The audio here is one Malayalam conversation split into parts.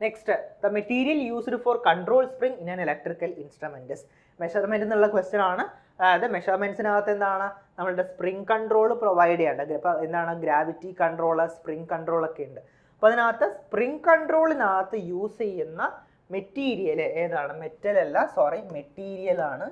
Next, the material used for control spring in an electrical instrument. Measurement എന്നുള്ള ക്വസ്റ്റ്യൻ ആണ്. അതായത് മെഷർമെന്റ്സിനകത്ത് എന്താണ് നമ്മളുടെ സ്പ്രിംഗ് കൺട്രോൾ പ്രൊവൈഡ് ചെയ്യേണ്ടത്. ഇപ്പം എന്താണ് ഗ്രാവിറ്റി കൺട്രോൾ, സ്പ്രിംഗ് കൺട്രോൾ ഒക്കെ ഉണ്ട്. അപ്പോൾ അതിനകത്ത് സ്പ്രിംഗ് കൺട്രോളിനകത്ത് യൂസ് ചെയ്യുന്ന മെറ്റീരിയൽ ഏതാണ്? മെറ്റൽ അല്ല, സോറി, മെറ്റീരിയൽ ആണ്.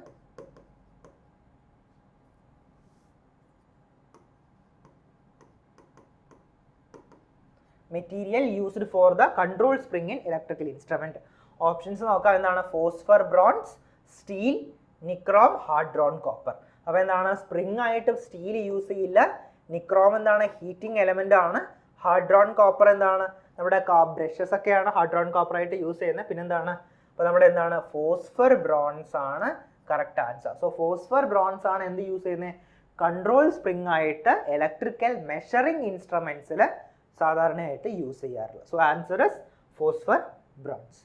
Material used for the control spring in electrical instrument. Options നോക്കാം. എന്താണ്? Phosphor, bronze, steel, nichrome, hard drone copper. അപ്പോൾ എന്താണ്? സ്പ്രിംഗ് ആയിട്ട് സ്റ്റീൽ യൂസ് ചെയ്യില്ല. നിക്രോം എന്താണ്? ഹീറ്റിംഗ് എലമെന്റ് ആണ്. ഹാർഡ് ഡ്രോൺ കോപ്പർ എന്താണ്? നമ്മുടെ ബ്രഷസ് ഒക്കെയാണ് ഹാർഡ് ഡ്രോൺ കോപ്പർ ആയിട്ട് യൂസ് ചെയ്യുന്നത്. പിന്നെന്താണ്? അപ്പോൾ നമ്മുടെ എന്താണ്? ഫോസ്ഫർ ബ്രോൺസ് ആണ് correct answer. So phosphor bronze ആണ് എന്ത് യൂസ് ചെയ്യുന്നത്? കൺട്രോൾ സ്പ്രിംഗ് ആയിട്ട് ഇലക്ട്രിക്കൽ മെഷറിംഗ് ഇൻസ്ട്രുമെന്റ്സിൽ സാധാരണയായിട്ട് യൂസ് ചെയ്യാറുള്ളത്. So answer is phosphor bronze.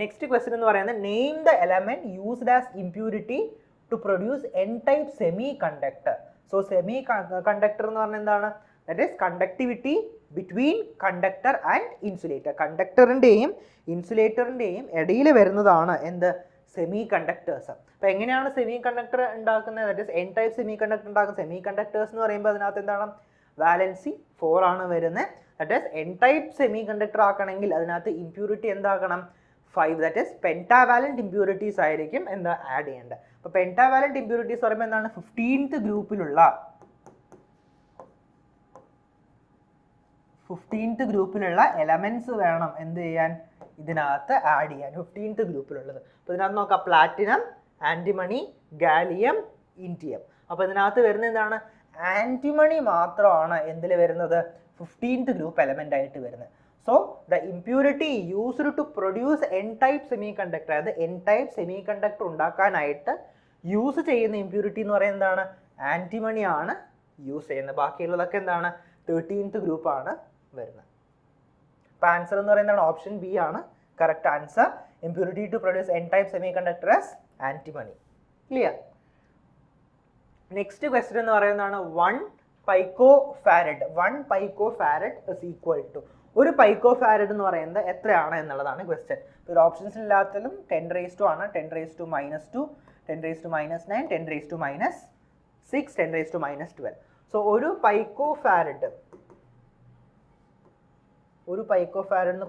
Next question എന്ന് പറയുന്നത് name the element used as impurity to produce N type semiconductor. So semiconductor എന്ന് പറഞ്ഞാൽ എന്താണ്? That is conductivity between conductor and insulator. കണ്ടക്ടറിൻ്റെയും ഇൻസുലേറ്ററിൻ്റെയും ഇടയിൽ വരുന്നതാണ് എന്ത്? Semiconductors. അപ്പോൾ എങ്ങനെയാണ് സെമി കണ്ടക്ടർ ഉണ്ടാക്കുന്നത്? That is N type semiconductor ഉണ്ടാക്കുന്നത്. സെമി കണ്ടക്ടേഴ്സ് എന്ന് പറയുമ്പോൾ അതിനകത്ത് എന്താണ്? വാലൻസി 4 ആണ് വരുന്നത്. That is N type semiconductor ആക്കണമെങ്കിൽ അതിനകത്ത് ഇംപ്യൂരിറ്റി എന്താക്കണം? 5. ദാറ്റ് ഈസ് പെൻറ്റാവാലന്റ് ഇംപ്യൂരിറ്റീസ് ആയിരിക്കും എന്താ ആഡ് ചെയ്യേണ്ടത്. അപ്പോൾ പെൻറ്റാവാലന്റ് ഇംപ്യൂരിറ്റീസ് പറയുമ്പോൾ എന്താണ്? 15th ഗ്രൂപ്പിലുള്ള എലമെന്റ്സ് വേണം എന്ത് ചെയ്യാൻ? ഇതിനകത്ത് ആഡ് ചെയ്യാൻ. 15th ഗ്രൂപ്പിലുള്ളത്. അപ്പോൾ ഇതിനകത്ത് നോക്കാം. Platinum, antimony, gallium, indium. അപ്പോൾ ഇതിനകത്ത് വരുന്നത് എന്താണ്? ആന്റിമണി മാത്രമാണ് എന്തിൽ വരുന്നത്? 15th ഗ്രൂപ്പ് എലമെന്റ് ആയിട്ട് വരുന്നത്. So the impurity used to produce N type semiconductor, അതായത് എൻ ടൈപ്പ് സെമി കണ്ടക്ടർ ഉണ്ടാക്കാനായിട്ട് യൂസ് ചെയ്യുന്ന ഇംപ്യൂരിറ്റി എന്ന് പറയുന്നത് എന്താണ്? ആന്റിമണി ആണ് യൂസ് ചെയ്യുന്നത്. ബാക്കിയുള്ളതൊക്കെ എന്താണ്? 13th ഗ്രൂപ്പാണ് വരുന്നത്. അപ്പോൾ ആൻസർ എന്ന് പറയുന്നത് ഓപ്ഷൻ ബി ആണ് correct answer. Impurity to produce N type semiconductor as antimony. Clear? Next question എന്ന് പറയുന്നതാണ് 1 picofarad. 1 picofarad is equal to, ഒരു പൈക്കോഫാരഡ് എന്ന് പറയുന്നത് എത്രയാണ് എന്നുള്ളതാണ് ക്വസ്റ്റ്യൻ. ഒരു ഓപ്ഷൻസ് ഇല്ലാത്തതും 10⁻² ആണ്. 10⁻², 10⁻⁹, 10⁻⁻6, 10⁻⁻12. സോ ഒരു പൈക്കോഫാരഡ്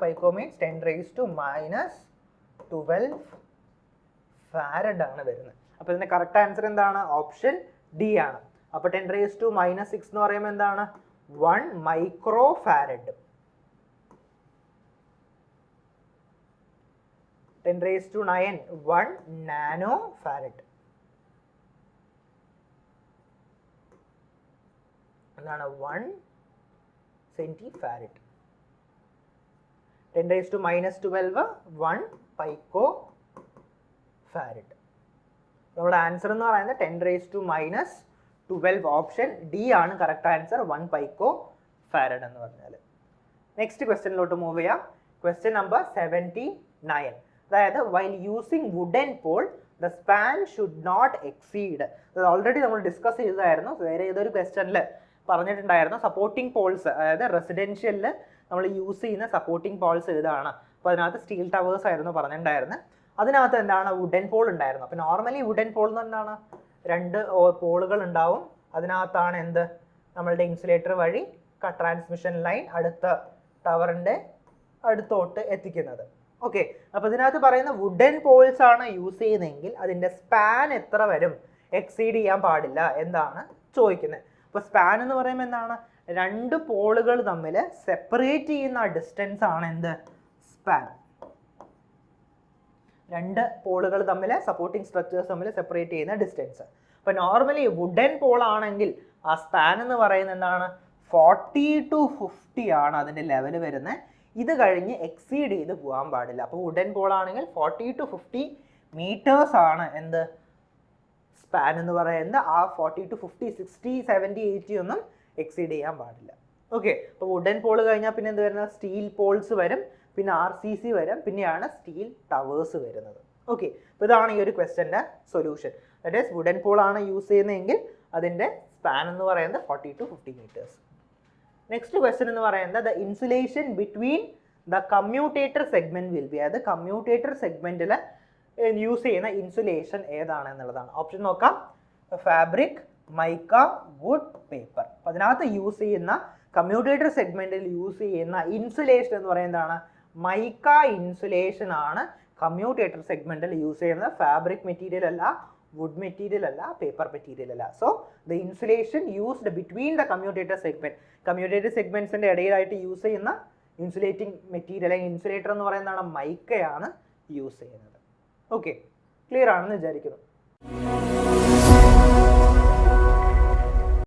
പൈക്കോ മീൻസ് 10⁻⁻12 ഫാരഡ് ആണ് വരുന്നത്. അപ്പോൾ ഇതിന്റെ കറക്റ്റ് ആൻസർ എന്താണ്? ഓപ്ഷൻ ഡി ആണ്. അപ്പോൾ 10⁻⁻6 എന്ന് പറയുമ്പോൾ എന്താണ്? 1 മൈക്രോഫാരഡ്. 10⁻⁹ 1 nano farad. എന്താണ്? 1 സെന്റിഫാരഡ്. 10⁻⁻12 1 പൈക്കോ ഫാരഡ്. നമ്മുടെ ആൻസർ എന്ന് പറയുന്നത് 10⁻⁻12 ഓപ്ഷൻ ഡി ആണ് കറക്റ്റ് ആൻസർ. 1 പൈക്കോ ഫാരഡ് എന്ന് പറഞ്ഞാൽ. നെക്സ്റ്റ് ക്വസ്റ്റ്യനിലോട്ട് മൂവ് ചെയ്യാം. Question number 79. അതായത് while using wooden pole the span should not exceed. അത് ഓൾറെഡി നമ്മൾ ഡിസ്കസ് ചെയ്തതായിരുന്നു. വേറെ ഏതൊരു ക്വസ്റ്റ്യനിൽ പറഞ്ഞിട്ടുണ്ടായിരുന്നു സപ്പോർട്ടിംഗ് പോൾസ്, അതായത് റെസിഡൻഷ്യലിൽ നമ്മൾ യൂസ് ചെയ്യുന്ന സപ്പോർട്ടിംഗ് പോൾസ് ഇതാണ്. അപ്പോൾ അതിനകത്ത് സ്റ്റീൽ ടവേഴ്സ് ആയിരുന്നു പറഞ്ഞിട്ടുണ്ടായിരുന്നത്. അതിനകത്ത് എന്താണ്? വുഡൻ പോൾ ഉണ്ടായിരുന്നു. അപ്പോൾ നോർമലി വുഡൻ പോൾ എന്ന് എന്താണ്? 2 പോളുകൾ ഉണ്ടാവും. അതിനകത്താണ് എന്ത്? നമ്മളുടെ ഇൻസുലേറ്റർ വഴി ട്രാൻസ്മിഷൻ ലൈൻ അടുത്ത ടവറിൻ്റെ അടുത്തോട്ട് എത്തിക്കുന്നത്. ഓക്കെ, അപ്പോൾ ഇതിനകത്ത് പറയുന്ന വുഡൻ പോൾസ് ആണ് യൂസ് ചെയ്യുന്നതെങ്കിൽ അതിൻ്റെ സ്പാൻ എത്ര വരും? എക്സീഡ് ചെയ്യാൻ പാടില്ല എന്താണ് ചോദിക്കുന്നത്. അപ്പോൾ സ്പാൻ എന്ന് പറയുമ്പോൾ എന്താണ്? 2 പോളുകൾ തമ്മിൽ സെപ്പറേറ്റ് ചെയ്യുന്ന ഡിസ്റ്റൻസ് ആണ് എന്ത്? സ്പാൻ. 2 പോളുകൾ തമ്മിൽ, സപ്പോർട്ടിംഗ് സ്ട്രക്ചേഴ്സ് തമ്മിൽ സെപ്പറേറ്റ് ചെയ്യുന്ന ഡിസ്റ്റൻസ്. അപ്പോൾ നോർമലി വുഡൻ പോൾ ആണെങ്കിൽ ആ സ്പാൻ എന്ന് പറയുന്നത് എന്താണ്? 40 to 50 ആണ് അതിൻ്റെ ലെവൽ വരുന്നത്. ഇത് കഴിഞ്ഞ് എക്സീഡ് ചെയ്ത് പോകാൻ പാടില്ല. അപ്പോൾ വുഡൻ പോൾ ആണെങ്കിൽ 40 to 50 മീറ്റേഴ്സ് ആണ് എന്ത്? സ്പാൻ എന്ന് പറയുന്നത്. ആ 40 to 50, 60, 70, 80 ഒന്നും എക്സീഡ് ചെയ്യാൻ പാടില്ല. ഓക്കെ, അപ്പോൾ വുഡൻ പോൾ കഴിഞ്ഞാൽ പിന്നെ എന്ത് വരുന്നത്? സ്റ്റീൽ പോൾസ് വരും, പിന്നെ RCC വരും, പിന്നെയാണ് സ്റ്റീൽ ടവേഴ്സ് വരുന്നത്. ഓക്കെ, അപ്പോൾ ഇതാണ് ഈ ഒരു ക്വസ്റ്റ്യൻ്റെ solution. That is wooden pole ആണ് യൂസ് ചെയ്യുന്നതെങ്കിൽ അതിൻ്റെ സ്പാൻ എന്ന് പറയുന്നത് 40 to 50 മീറ്റേഴ്സ്. നെക്സ്റ്റ് ക്വസ്റ്റ്യൻ എന്ന് പറയുന്നത് the insulation between the commutator segment will be, അതായത് കമ്മ്യൂട്ടേറ്റർ സെഗ്മെന്റിൽ യൂസ് ചെയ്യുന്ന ഇൻസുലേഷൻ ഏതാണ് എന്നുള്ളതാണ്. ഓപ്ഷൻ നോക്കാം. Fabric, mica, wood, paper. അപ്പോൾ അതിനകത്ത് യൂസ് ചെയ്യുന്ന കമ്മ്യൂട്ടേറ്റർ സെഗ്മെന്റിൽ യൂസ് ചെയ്യുന്ന ഇൻസുലേഷൻ എന്ന് പറയുന്നതാണ് മൈക്ക ഇൻസുലേഷൻ ആണ് കമ്മ്യൂട്ടേറ്റർ സെഗ്മെന്റിൽ യൂസ് ചെയ്യുന്നത്. ഫാബ്രിക് മെറ്റീരിയൽ അല്ല, വുഡ് മെറ്റീരിയൽ അല്ല, പേപ്പർ മെറ്റീരിയൽ അല്ല. So the insulation used between the commutator segment, commutator സെഗ്മെന്റ്സിന്റെ ഇടയിലായിട്ട് യൂസ് ചെയ്യുന്ന ഇൻസുലേറ്റിംഗ് മെറ്റീരിയൽ അല്ലെങ്കിൽ ഇൻസുലേറ്റർ എന്ന് പറയുന്നതാണ് മൈക്കയാണ് യൂസ് ചെയ്യുന്നത്. ഓക്കെ, ക്ലിയർ ആണെന്ന് വിചാരിക്കുന്നു.